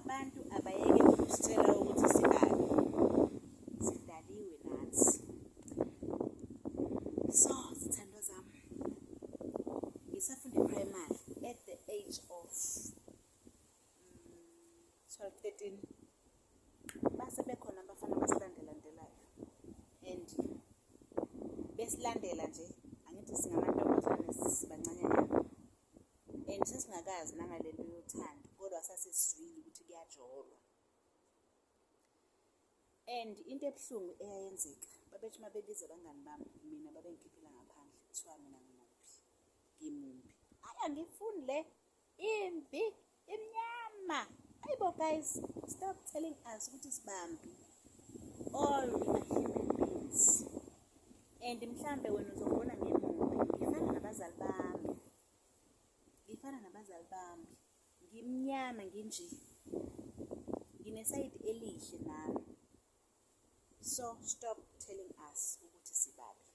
abantu abayeke ukusitshela ukuthi sibabi, sidaliwe nathi. So zithandwa zami, ngisafunda primary at the age of 12-13, base bekhona abafana basilandelayo and besilandela nje, angithi singamantombazane sibancanyana and sesingakazi nangale nto yothando, kodwa sasesizwile ukuthi kuyajolwa. And into ebuhlungu eyayenzeka, babethi uma bebiza abangani bami, mina babengikhiphela ngaphandle, kuthiwa mina ngimumbi. Angifuni le imbi imnyama. Hayibo guys, stop telling us ukuthi sibambi. All we are human beings. And mhlambe wena uzobona ngimumbi, ngifana nabazali bami, ngimnyama nginje, nginesayidi elihle nami. So stop telling us ukuthi sibabi.